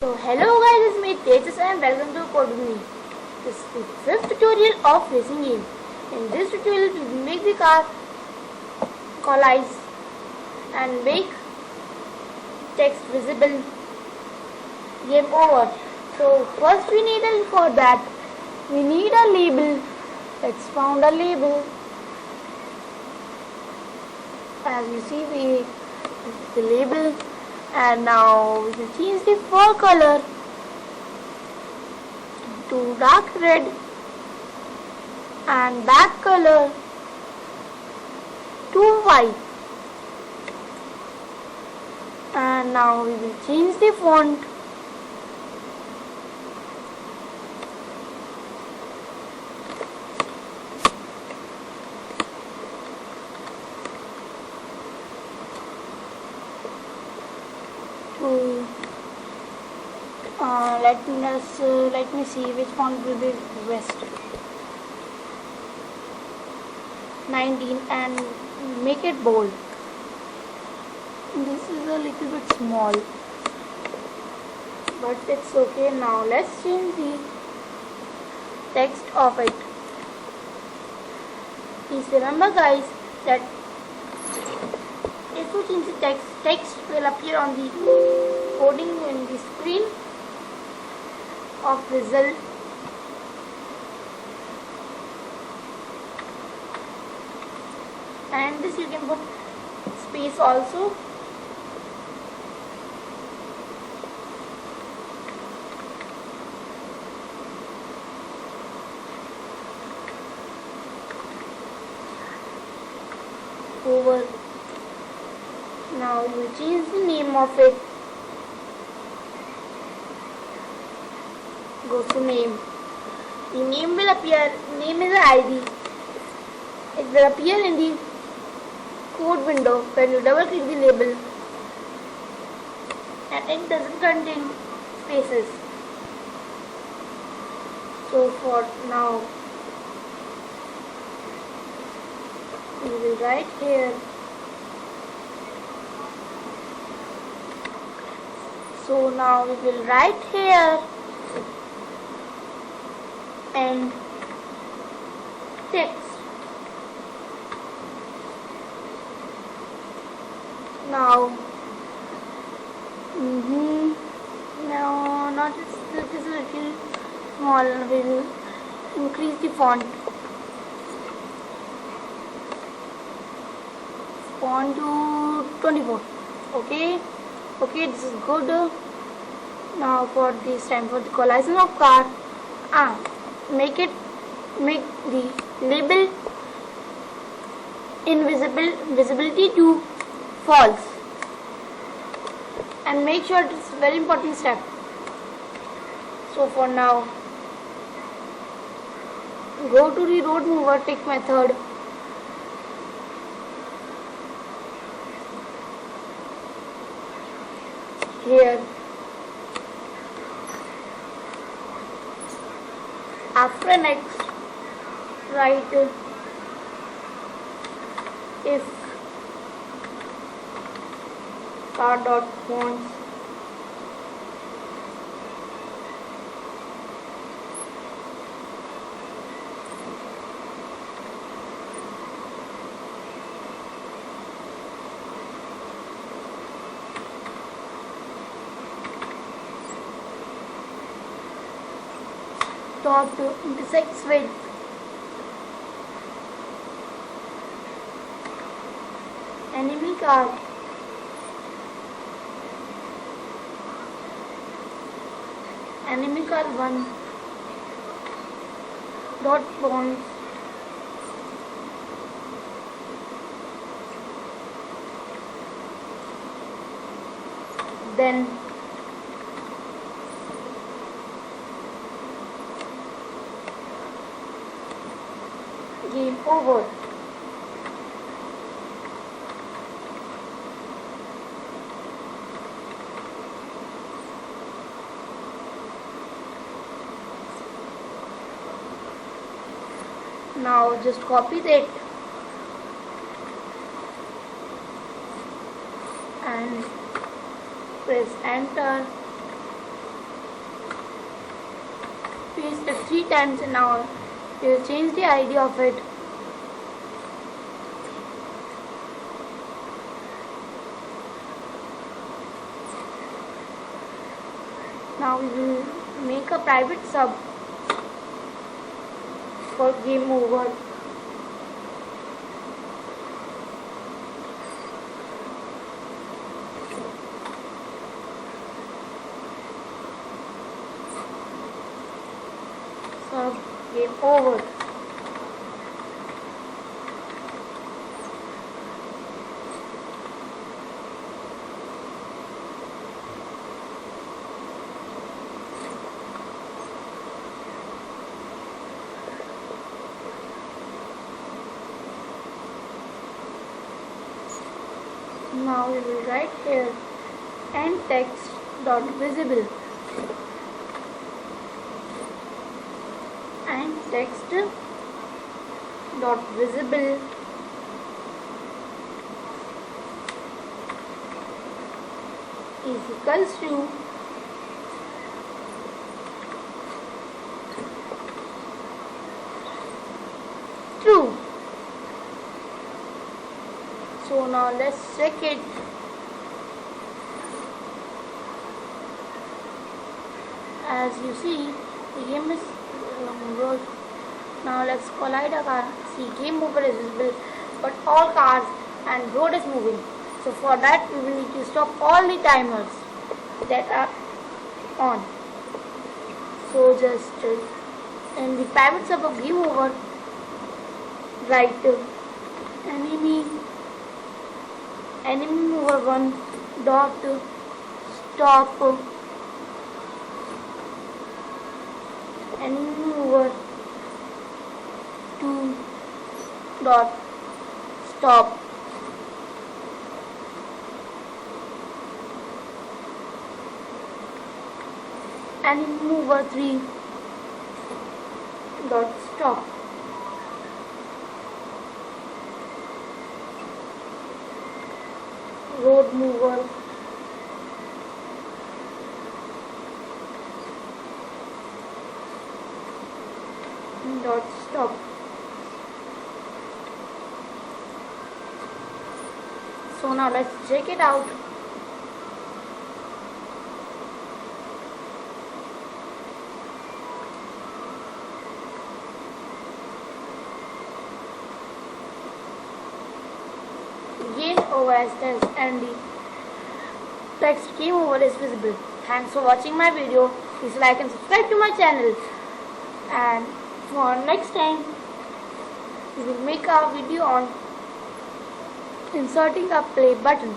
So hello guys, it's me Tejas and welcome to Coding. This is the fifth tutorial of racing game. In this tutorial we will make the car collide and make text visible. Game over. So first we need for that we need a label. Let's found a label. As you see the label. And now we will change the fur color to dark red and back color to white. And now we will change the font to let me see which font will be best. 19 and make it bold. This is a little bit small, but it's okay. Now let's change the text of it. Please remember guys that if you change the text will appear on the coding in the screen of result. And this you can put space also. Over. Now you will change the name of it. Go to name. The name will appear. Name is an ID. It will appear in the code window when you double click the label, and it doesn't contain spaces. So for now, we will write here. So now we will write here and text. Now, now not this is a little small. We will increase the font to 24. Okay, this is good. Now for this time for the collision of car, make the label visibility to false, and make sure it's very important step. So for now, go to the road mover tick method. Here, after next, write if car dot fonts top to intersects with enemy car. Enemy car 1 dot bonds then game over. Now just copy that and press enter increased it 3 times an hour. We will change the ID of it. Now we will make a private sub for game over. Sub game over. Now we will write here and text dot visible and text dot visible is equals to true. So now let's check it. As you see, the game is road. Now let's collide a car. See, game over is visible, but all cars and road is moving. So for that, we will need to stop all the timers that are on. So just in the private sub of game over, write enemy mover 1 dot stop enemy mover 2 dot stop enemy mover 3 dot stop. Road mover dot stop. So now let's check it out. Game over as text and the text game over is visible. Thanks for watching my video. Please like and subscribe to my channel. And for next time, we will make a video on inserting a play button.